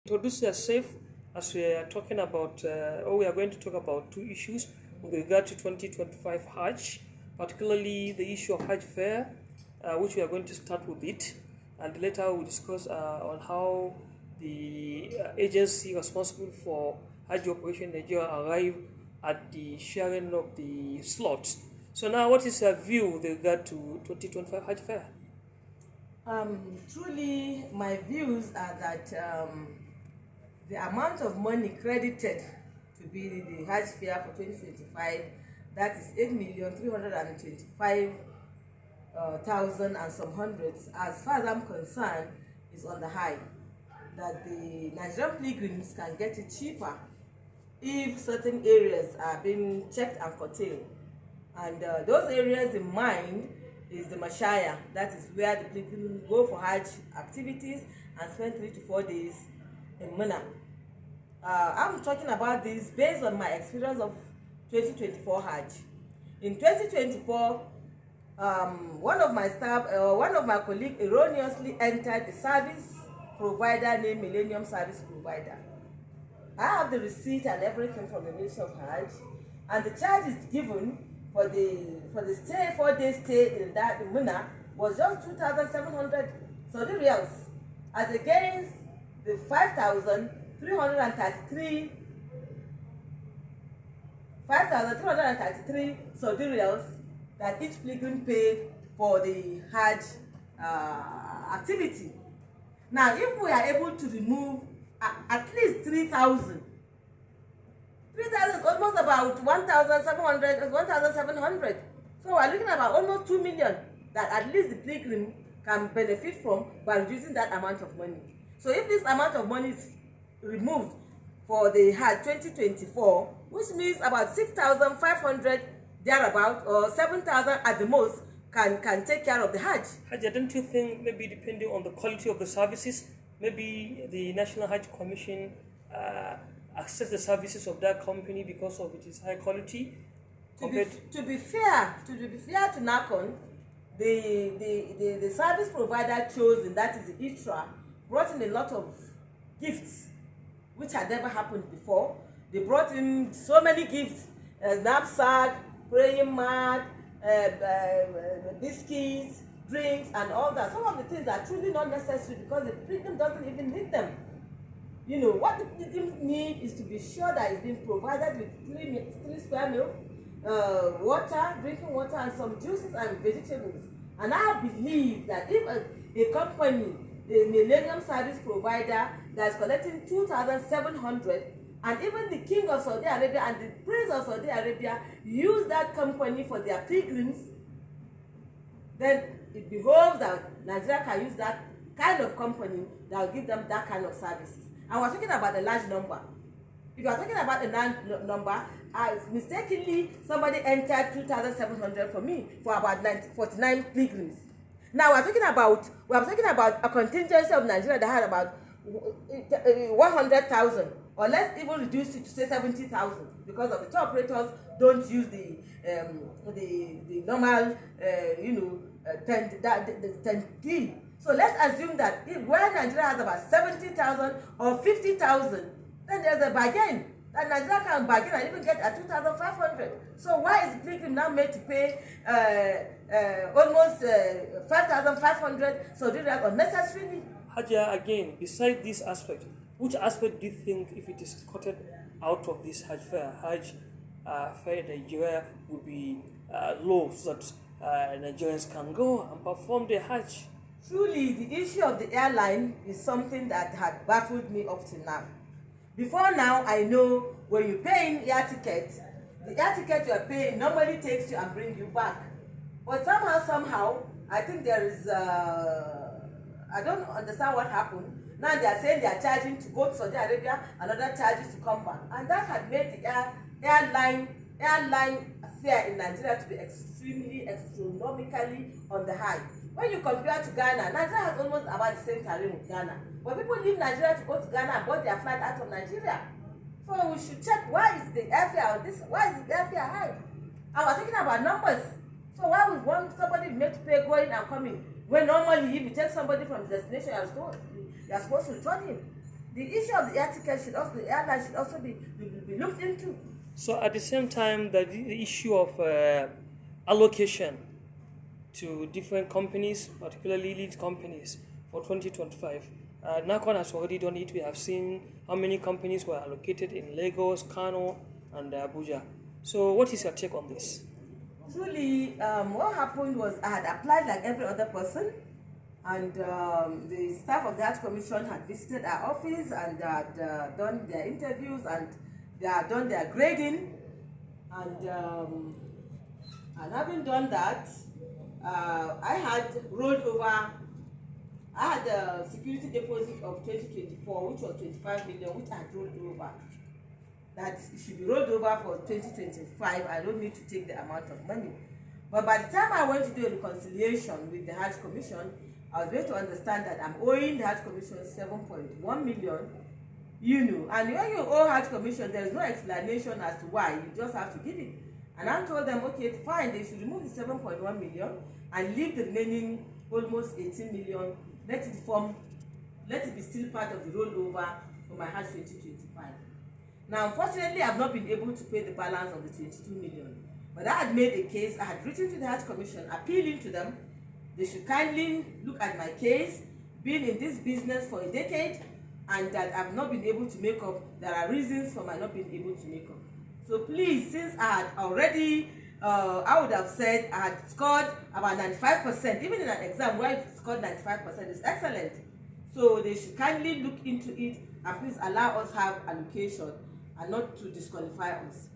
Introduce yourself as we are talking about, or we are going to talk about two issues with regard to 2025 Hajj, particularly the issue of Hajj fare, which we are going to start with it, and later we'll discuss on how the agency responsible for Hajj operation in Nigeria arrive at the sharing of the slots. So now, what is your view with regard to 2025 Hajj fare? Truly, my views are that the amount of money credited to be the Hajj fare for 2025, that is 8,325,000 and some hundreds, as far as I'm concerned, is on the high. That the Nigerian pilgrims can get it cheaper if certain areas are being checked and curtailed. And those areas in mind is the Mashaya, that is where the pilgrims go for Hajj activities and spend 3 to 4 days in Mina. I'm talking about this based on my experience of 2024 Hajj. In 2024, one of my colleagues erroneously entered a service provider named Millennium Service Provider. I have the receipt and everything from the Ministry of Hajj, and the charge is given for the stay, 4-day stay in Mina was just 2,700 Saudi riyals, as against the 5,333 Saudi riyals that each pilgrim paid for the Hajj activity. Now, if we are able to remove at least 3,000 is almost about 1,700. So we're looking at about almost 2 million that at least the pilgrim can benefit from by reducing that amount of money. So if this amount of money is removed for the Hajj 2024, which means about 6,500 thereabout, or 7,000 at the most, can take care of the Hajj. Hajj, don't you think maybe depending on the quality of the services, maybe the National Hajj Commission access the services of that company because of its high quality? To be fair to NAHCON, the service provider chosen, that is the ITRA, brought in a lot of gifts which had never happened before. They brought in so many gifts: knapsack, praying mat, biscuits, drinks, and all that. Some of the things are truly not necessary because the pilgrim doesn't even need them. You know, what the pilgrims need is to be sure that it's being provided with 3 square meals, water, drinking water, and some juices and vegetables. And I believe that if a company, the Millennium Service Provider, that is collecting 2,700, and even the King of Saudi Arabia and the Prince of Saudi Arabia use that company for their pilgrims, then it behoves that Nigeria can use that kind of company that will give them that kind of services. And we're talking about a large number. If you are talking about a large number, mistakenly somebody entered 2,700 for me for about 49 pilgrims. Now we're talking about a contingency of Nigeria that had about 100,000, or let's even reduce it to say 70,000, because of the tour operators don't use the normal 10D. So let's assume that where Nigeria has about 70,000 or 50,000, then there's a bargain that Nigeria can bargain and even get at 2,500. So why is the pilgrim now made to pay almost 5,500 Saudi riyal unnecessarily? Hajja, again, beside this aspect, which aspect do you think, if it is cutted out of this Hajj fare in Nigeria would be low, so that Nigerians can go and perform the Hajj? Truly, the issue of the airline is something that had baffled me up till now. Before now, I know when you pay in air ticket, the air ticket you are paying normally takes you and brings you back. But somehow, I think there is, I don't understand what happened. Now they are saying they are charging to go to Saudi Arabia, another charges to come back. And that had made the airline fare in Nigeria to be extremely, astronomically on the high. When you compare to Ghana, Nigeria has almost about the same terrain with Ghana. But people leave Nigeria to go to Ghana and bought their flight out of Nigeria. So we should check why is the airfare high? And we're talking about numbers. So why would somebody made to pay going and coming, when normally if you take somebody from the destination, you are supposed to return him? the issue of the air ticket should also, the airline should also be looked into. So at the same time, the issue of allocation to different companies, particularly lead companies for 2025, NAHCON has already done it. We have seen how many companies were allocated in Lagos, Kano, and Abuja. So what is your take on this? Truly, what happened was I had applied like every other person, and the staff of the Hajj Commission had visited our office and had done their interviews, and they had done their grading, and having done that, I had rolled over. I had a security deposit of 2024, which was 25 million, which I had rolled over. That it should be rolled over for 2025. I don't need to take the amount of money. But by the time I went to do a reconciliation with the Hajj Commission, I was able to understand that I'm owing the Hajj Commission 7.1 million. And when you owe Hajj Commission, there is no explanation as to why. You just have to give it. And I told them, okay, fine, they should remove the 7.1 million and leave the remaining almost 18 million. Let it be still part of the rollover for my Hajj 2025. Now, unfortunately, I've not been able to pay the balance of the 22 million. But I had made a case. I had written to the Hajj Commission appealing to them. They should kindly look at my case, been in this business for a decade, and that I've not been able to make up. There are reasons for my not being able to make up. So please, since I had already, I would have said I had scored about 95%, even in an exam where I scored 95% is excellent. So they should kindly look into it and please allow us have allocation and not to disqualify us.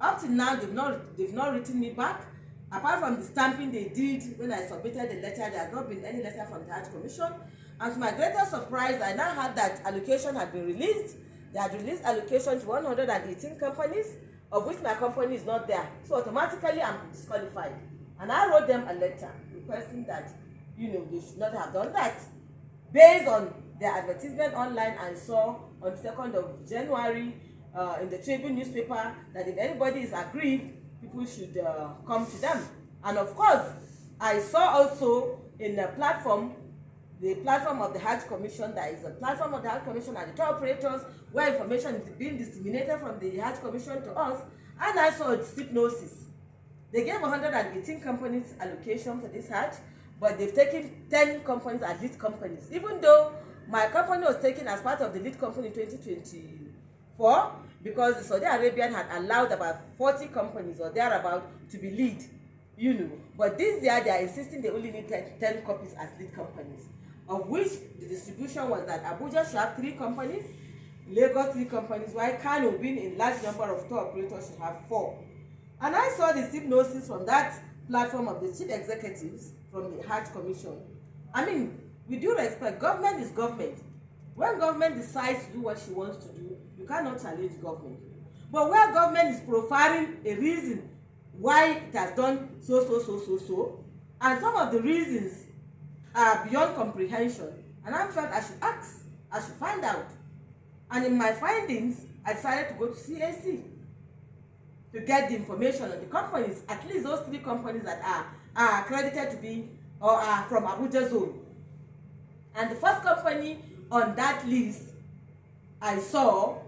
Up to now, they've not written me back. Apart from the stamping they did when I submitted the letter, there has not been any letter from the Hajj Commission. And to my greatest surprise, I now heard that allocation had been released. They had released allocation to 118 companies, of which my company is not there. So automatically I'm disqualified. And I wrote them a letter requesting that, they should not have done that. Based on their advertisement online, I saw on the 2nd of January in the Tribune newspaper that if anybody is aggrieved, people should come to them. And of course, I saw also in the platform of the Hajj Commission, there is a platform of the Hajj Commission and the TvAfrica, where information is being disseminated from the Hajj Commission to us, and I saw a hypnosis. They gave 118 companies allocation for this Hajj, but they've taken 10 companies as lead companies, even though my company was taken as part of the lead company in 2024, because the Saudi Arabian had allowed about 40 companies or thereabout to be lead, But this year they are insisting they only need 10 copies as lead companies, of which the distribution was that Abuja should have 3 companies, Lagos 3 companies, while Kano, being in large number of tour operators, should have 4. And I saw the hypnosis from that platform of the chief executives from the Hajj Commission. I mean, with due respect, government is government. When government decides to do what she wants to do, you cannot challenge government. But where government is profiling a reason why it has done so, and some of the reasons are beyond comprehension, and I felt I should ask, I should find out. And in my findings, I decided to go to CAC to get the information on the companies, at least those 3 companies that are accredited to be or are from Abuja zone. And the first company on that list I saw,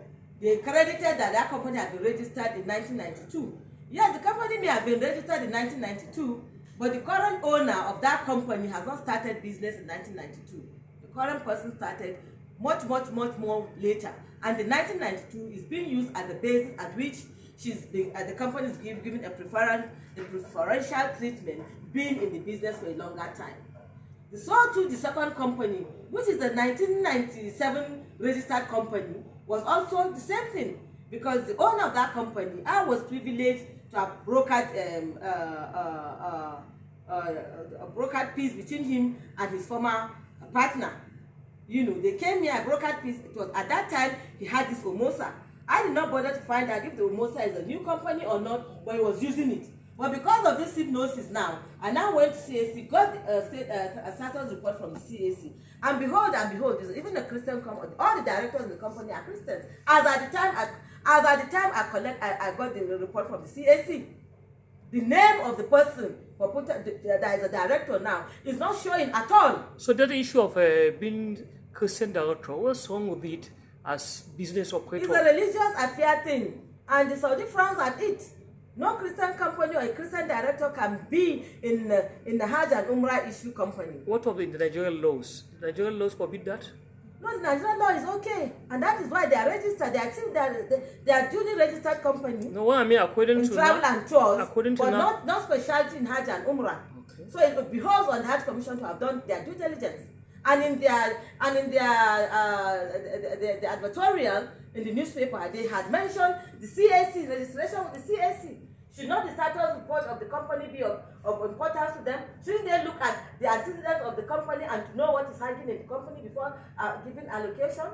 they credited that company had been registered in 1992. Yes, the company may have been registered in 1992, but the current owner of that company has not started business in 1992. The current person started much more later, and the 1992 is being used as the basis at which the company is given a preferential treatment, being in the business for a longer time. So too, the second company, which is the 1997 registered company, was also the same thing, because the owner of that company, I was privileged to have brokered a brokered peace between him and his former partner. They came here, I brokered peace. It was at that time he had this Omosa. I did not bother to find out if the Omosa is a new company or not, but he was using it. But because of this hypnosis now, I now went to CAC, got a status report from the CAC, and behold, there's even a Christian company. All the directors in the company are Christians. As at the time I got the report from the CAC, the name of the person that is a director now is not showing at all. So that issue of being Christian director, what's wrong with it? as business operator? It's a religious affair thing, and the Saudi frowns at it. No Christian company or a Christian director can be in the Hajj and Umrah issue company. What of the Nigerian laws? The Nigerian laws forbid that? No, the Nigerian law is okay, and that is why they are registered. They are duly registered company. No, what I mean, according in to travel and tours, according to but not specialty in Hajj and Umrah. Okay. So it behoves on the Hajj Commission to have done their due diligence, and in their the advertorial in the newspaper, they had mentioned the CAC registration with the CAC. Should not the status report of the company be of importance to them? Shouldn't they look at the antecedents of the company and to know what is happening in the company before giving allocation?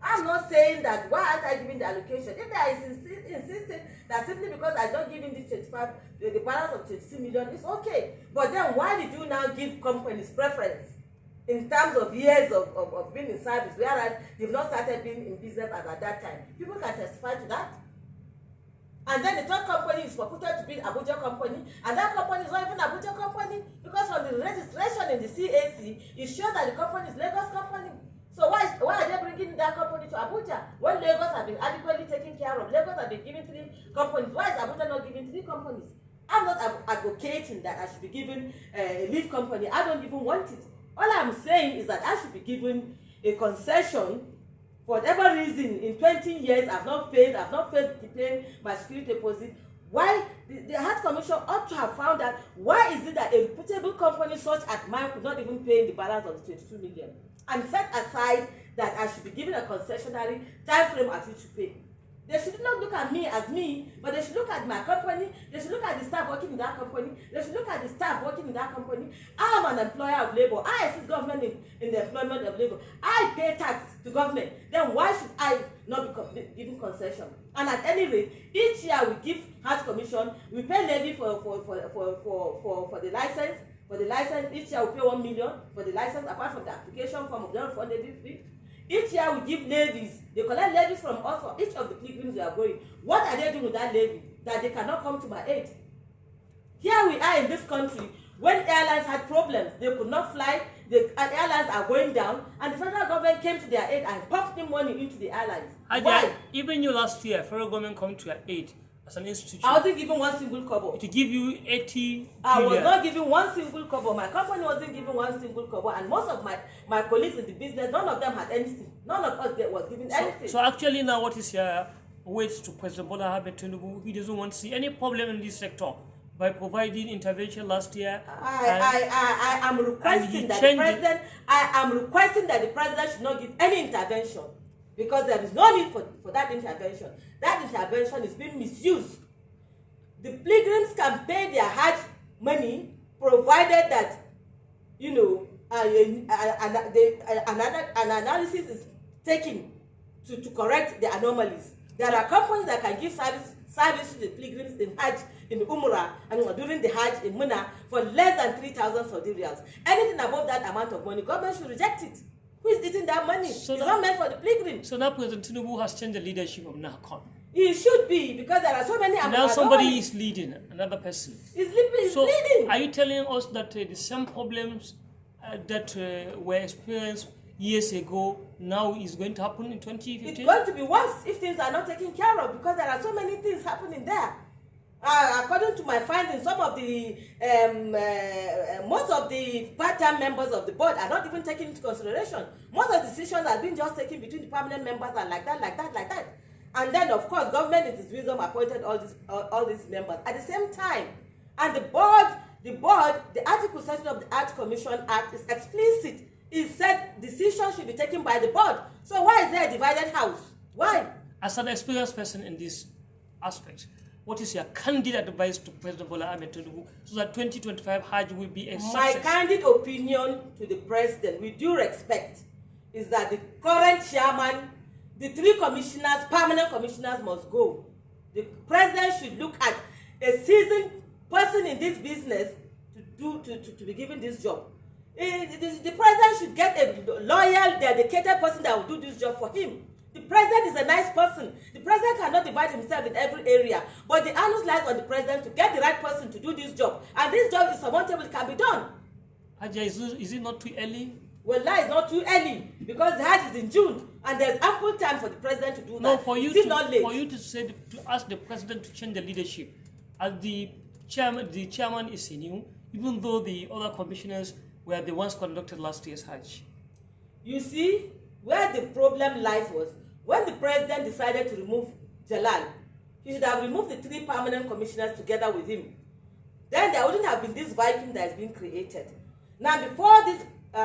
I'm not saying that why aren't I giving the allocation? If they are insisting that simply because I don't give in this 25, the balance of 22 million, it's okay. But then why did you now give companies preference in terms of years of being in service, whereas they've not started being in business as at that time? People can testify to that. And then the third company is purported to be Abuja company, and that company is not even Abuja company, because from the registration in the CAC, it shows that the company is Lagos company. So why are they bringing that company to Abuja when Lagos have been adequately taken care of? Lagos have been given 3 companies. Why is Abuja not giving 3 companies? I'm not advocating that I should be given a lead company. I don't even want it. All I'm saying is that I should be given a concession. For whatever reason, in 20 years, I've not failed to pay my security deposit. Why? The Hajj Commission ought to have found out why is it that a reputable company such as mine could not even pay in the balance of the 22 million, and set aside that I should be given a concessionary time frame at which to pay. They should not look at me as me, but they should look at my company. They should look at the staff working in that company. They should look at the staff working in that company. I am an employer of labor. I assist government in the employment of labor. I pay tax to government. Then why should I not be given concession? And at any rate, each year we give Hajj Commission, we pay levy for the license. For the license, each year we pay 1 million for the license, apart from the application form of the non-refundable fee. Each year we give levies. They collect levies from us for each of the pilgrims we are going. What are they doing with that levy that they cannot come to my aid? Here we are in this country. When airlines had problems, they could not fly. The airlines are going down, and the federal government came to their aid and pumped in money into the airlines. Why? Even you last year, federal government come to your aid as an institution. I wasn't given one single kobo. To give you 80 I was not given one single kobo. My company wasn't given one single kobo, and most of my colleagues in the business, none of them had anything. None of us was given anything. So actually now what is your weight to President Bola Ahmed Tinubu? He doesn't want to see any problem in this sector by providing intervention last year. I am requesting that the president. I am requesting that the president should not give any intervention, because there is no need for that intervention. That intervention is being misused. The pilgrims can pay their Hajj money, provided that, you know, an analysis is taken to correct the anomalies. There are companies that can give service to the pilgrims in Hajj, in Umrah, and during the Hajj in Mina for less than 3,000 Saudi riyals. Anything above that amount of money, government should reject it. Who is eating that money? It's not meant for the pilgrims. So now President Tinubu has changed the leadership of NAHCON. He should be, because there are so many. Now somebody is leading, another person. He's leading. Are you telling us that the same problems that were experienced years ago now is going to happen in 2015? It's going to be worse if things are not taken care of, because there are so many things happening there. According to my findings, some of the most of the part-time members of the board are not even taken into consideration. Most of the decisions are being just taken between the permanent members and like that. And then, of course, government in its wisdom appointed all these members at the same time. And the board, the Article 7 of the Hajj Commission Act is explicit. It said decisions should be taken by the board. So why is there a divided house? Why? As an experienced person in this aspect, what is your candid advice to President Bola Ahmed Tinubu so that 2025 Hajj will be a success? My candid opinion to the president, with due respect, is that the current chairman, the 3 commissioners, permanent commissioners, must go. The president should look at a seasoned person in this business to be given this job. The president should get a loyal, dedicated person that will do this job for him. The president is a nice person. The president cannot divide himself in every area, but the onus lies on the president to get the right person to do this job. And this job is surmountable, it can be done. Hajji, is it not too early? Well, that is not too early because the Hajj is in June and there's ample time for the president to do that. No, for you Still not late. to ask the president to change the leadership, as the chairman is new, even though the other commissioners were the ones conducted last year's Hajj. You see, where the problem lies was when the president decided to remove Jalal, he should have removed the 3 permanent commissioners together with him. Then there wouldn't have been this vacuum that is being created. Now, before this,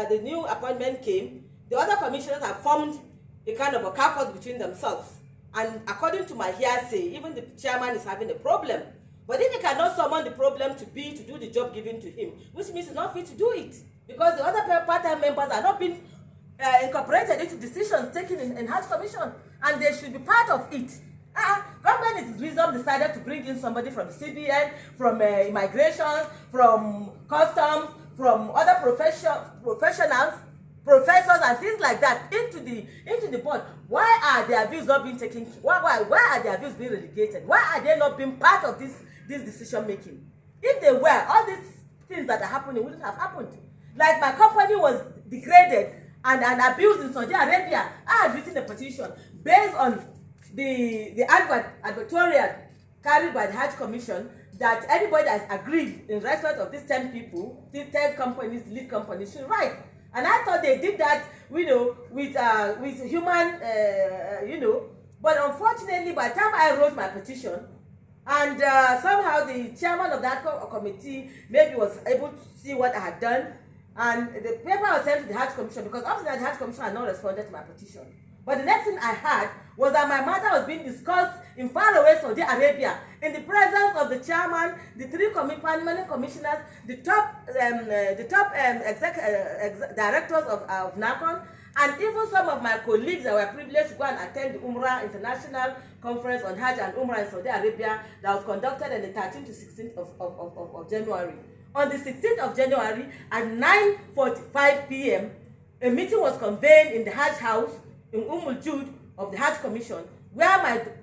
the new appointment came, the other commissioners have formed a kind of a caucus between themselves. And according to my hearsay, even the chairman is having a problem. But if he cannot summon the problem to do the job given to him, which means he's not fit to do it, because the other part-time members are not being incorporated into decisions taken in Hajj Commission, and they should be part of it. Government in its wisdom decided to bring in somebody from the CBN, from immigration, from customs, from other professionals, professors and things like that into the board. Why are their views not being taken? Why are their views being relegated? Why are they not being part of this decision making? If they were, all these things that are happening wouldn't have happened. Like my company was degraded and abused in Saudi Arabia. I had written a petition based on the advertorial carried by the Hajj Commission that anybody that has agreed in respect of these 10 people, these 10 companies, lead companies, should write. And I thought they did that, with human, But unfortunately, by the time I wrote my petition, and somehow the chairman of that committee maybe was able to see what I had done, and the paper was sent to the Hajj Commission, because obviously the Hajj Commission had not responded to my petition. But the next thing I heard was that my matter was being discussed in faraway Saudi Arabia in the presence of the chairman, the 3 permanent commissioners, the top directors of NAHCON, and even some of my colleagues that were privileged to go and attend the Umrah International Conference on Hajj and Umrah in Saudi Arabia that was conducted on the 13th to 16th of January. On the 16th of January at 9:45 p.m., a meeting was convened in the Hajj house in Jude of the Hajj Commission, where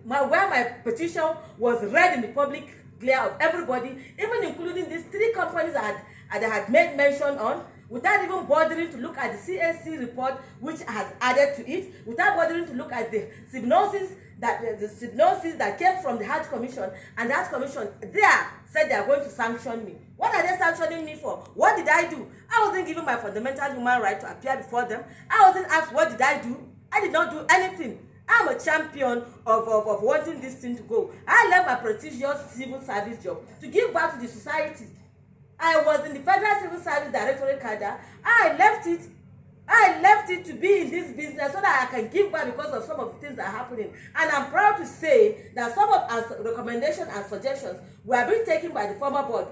my petition was read in the public glare of everybody, even including these 3 companies that I had made mention on, without even bothering to look at the CAC report which I had added to it, without bothering to look at the synopsis that came from the Hajj Commission. And the Hajj Commission there said they are going to sanction me. What are they sanctioning me for? What did I do? I wasn't given my fundamental human right to appear before them. I wasn't asked what did I do. I did not do anything. I'm a champion of wanting this thing to go. I left my prestigious civil service job to give back to the society. I was in the Federal Civil Service Directorate cadre. I left it to be in this business so that I can give back because of some of the things that are happening. And I'm proud to say that some of our recommendations and suggestions were being taken by the former board.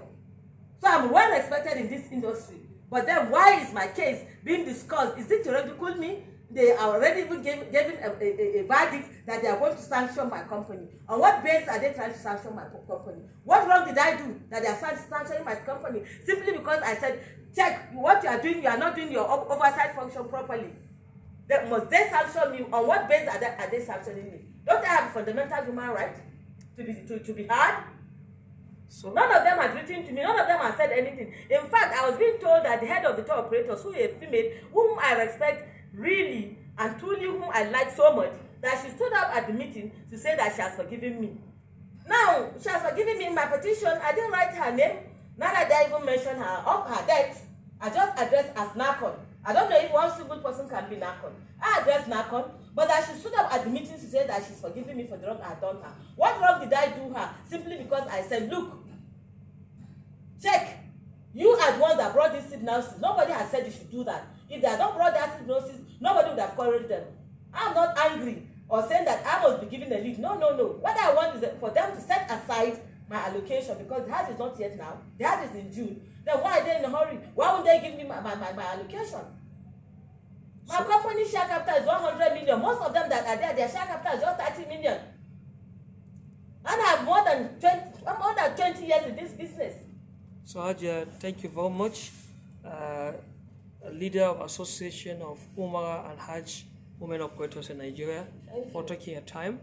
So I'm well respected in this industry. But then why is my case being discussed? Is it to ridicule me? They are already even given a verdict that they are going to sanction my company. On what basis are they trying to sanction my company? What wrong did I do that they are sanctioning my company? Simply because I said, check what you are doing, you are not doing your oversight function properly. Must they sanction me? On what basis are they sanctioning me? Don't I have a fundamental human right to be heard? So none of them had written to me, none of them had said anything. In fact, I was being told that the head of the TvAfrica, who is a female, whom I respect really and truly, whom I like so much, that she stood up at the meeting to say that she has forgiven me. Now, she has forgiven me in my petition. I didn't write her name. Now that I even mention her death, I just addressed as NAHCON. I don't know if one single person can be NAHCON. I addressed NAHCON, but that she stood up at the meeting to say that she's forgiven me for the wrong I had done her. What wrong did I do her? Simply because I said, look, check. You are the one that brought this hypnosis. Nobody has said you should do that. If they had not brought that hypnosis, nobody would have quarreled them. I'm not angry or saying that I must be given a lead. No. What I want is for them to set aside my allocation, because the Hajj is not yet now. The Hajj is in June. Then why are they in a hurry? Why won't they give me my allocation? My company share capital is 100 million. Most of them that are there, their share capital is just 30 million. And I have more than 20 years in this business. So Hajji, thank you very much. Leader of Association of Umrah and Hajj Women Operators in Nigeria, for taking your time.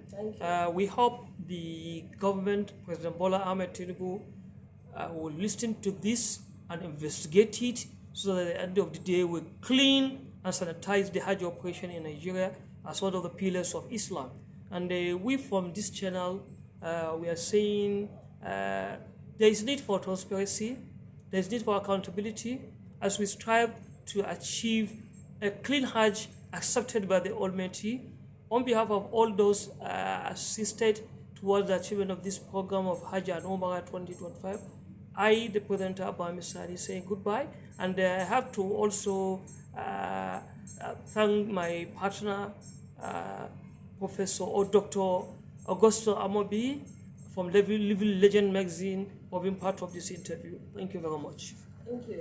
We hope the government, President Bola Ahmed Tinubu, will listen to this and investigate it, so that at the end of the day we clean and sanitize the Hajj operation in Nigeria as one of the pillars of Islam. And we from this channel, we are saying there is need for transparency, there is need for accountability as we strive to achieve a clean Hajj accepted by the Almighty. On behalf of all those assisted towards the achievement of this program of Hajj and Umrah 2025, I, the presenter Abba Misari, saying goodbye. And I have to also thank my partner, Professor or Dr. Augusto Amobi from Living Legend magazine for being part of this interview. Thank you very much. Thank you.